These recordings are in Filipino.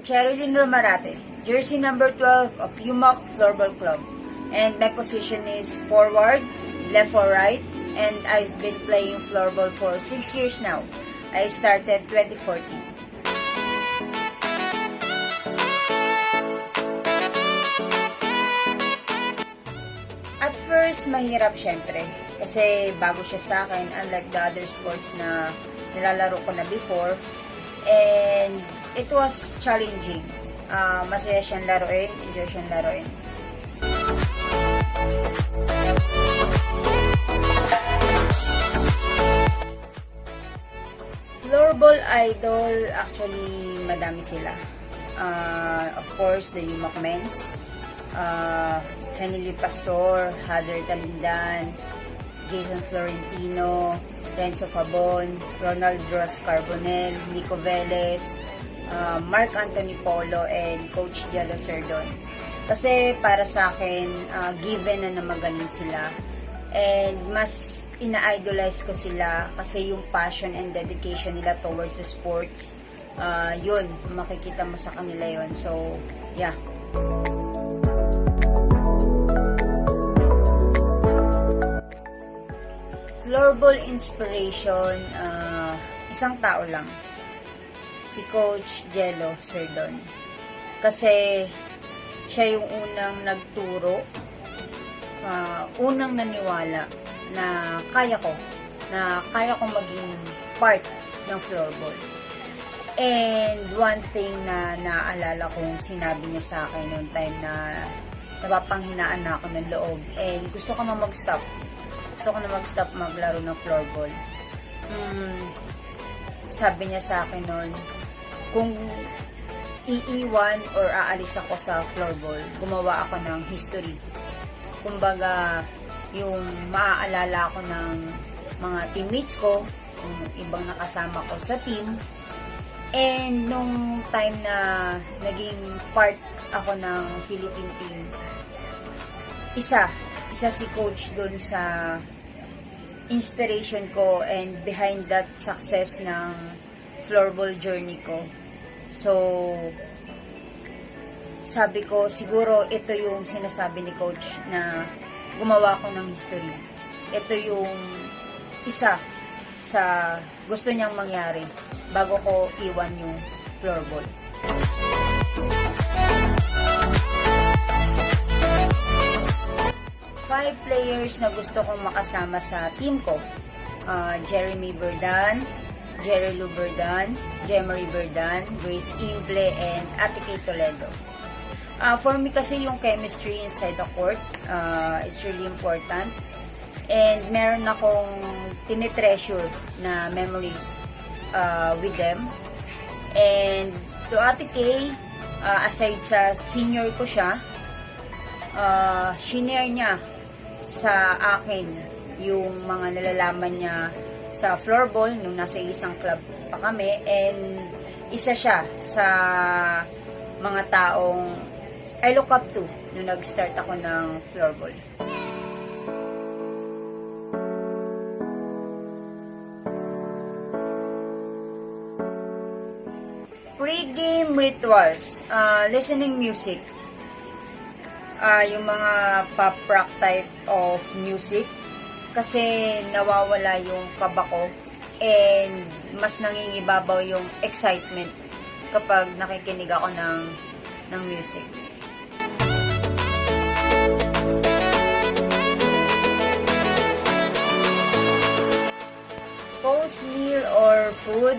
Cherilyn Romarate, jersey number 12 of UMOC Floorball Club. And my position is forward, left or right, and I've been playing floorball for 6 years now. I started 2014. At first, mahirap syempre. Kasi bago siya sa akin, unlike the other sports na nilalaro ko na before. And it was challenging. Masaya siyang laruin, enjoy siyang laruin. Floorball idol, actually, madami sila. Of course, the UMOC men's. Henry Pastor, Hazard Talindan, Jason Florentino, Renzo Pabon, Ronald Ross Carbonell, Nico Velez, Mark Anthony Polo, and Coach Jello Serdon. Kasi para sa akin, given na magaling sila. And mas ina-idolize ko sila kasi yung passion and dedication nila towards the sports, yun, makikita mo sa kanila yun. So, yeah. Floorball inspiration, isang tao lang. Si Coach Jello Serdon. Kasi siya yung unang nagturo, unang naniwala na kaya ko maging part ng floorball. And one thing na naalala kong sinabi niya sa akin noong time na napapanghinaan na ako ng loob and gusto ko na mag-stop maglaro ng floorball. Sabi niya sa akin noon, kung iiwan or aalis ako sa floorball, gumawa ako ng history. Kumbaga, yung maaalala ko ng mga teammates ko, yung ibang nakasama ko sa team. And nung time na naging part ako ng Philippine team, isa si coach dun sa inspiration ko and behind that success ng floorball journey ko. So, sabi ko, siguro ito yung sinasabi ni coach na gumawa ko ng history. Ito yung isa sa gusto niyang mangyari bago ko iwan yung floorball. Five players na gusto kong makasama sa team ko. Jeremy Berdan, Jerry Lou Berdan, Jemery Berdan, Grace Imble, and Ate Kay Toledo. For me kasi yung chemistry inside the court, it's really important. And meron akong tinitreasure na memories with them. And to Ate Kay, aside sa senior ko siya, shinare niya sa akin yung mga nalalaman niya sa floorball nung nasa isang club pa kami, and isa siya sa mga taong I look up to nung nag-start ako ng floorball. Pre-game rituals, listening music. Yung mga pop rock type of music kasi nawawala yung kaba ko and mas nangingibabaw yung excitement kapag nakikinig ako ng music. Post meal or food,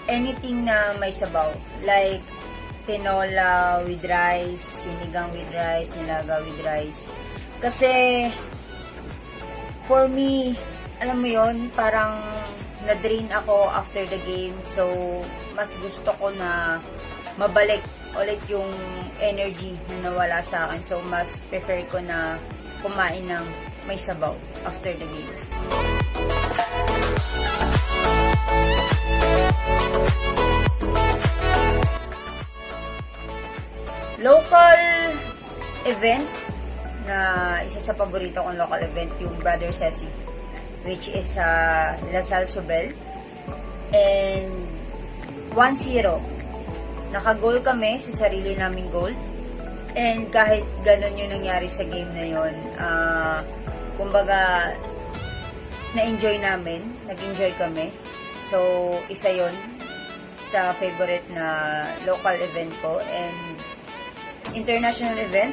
anything na may sabaw, like tinola with rice, sinigang with rice, nilaga with rice. Kasi, for me, alam mo yon, parang na-drain ako after the game. So, mas gusto ko na mabalik ulit yung energy na nawala sa akin. So, mas prefer ko na kumain ng may sabaw after the game. Local event na isa sa paborito kong local event, yung Brother Ceci, which is La Salle Sobel, and 1-0 naka-goal kami sa sarili naming goal. And kahit ganun yung nangyari sa game na yun, kumbaga, na-enjoy namin, nag-enjoy kami. So, isa yon sa favorite na local event ko and international event.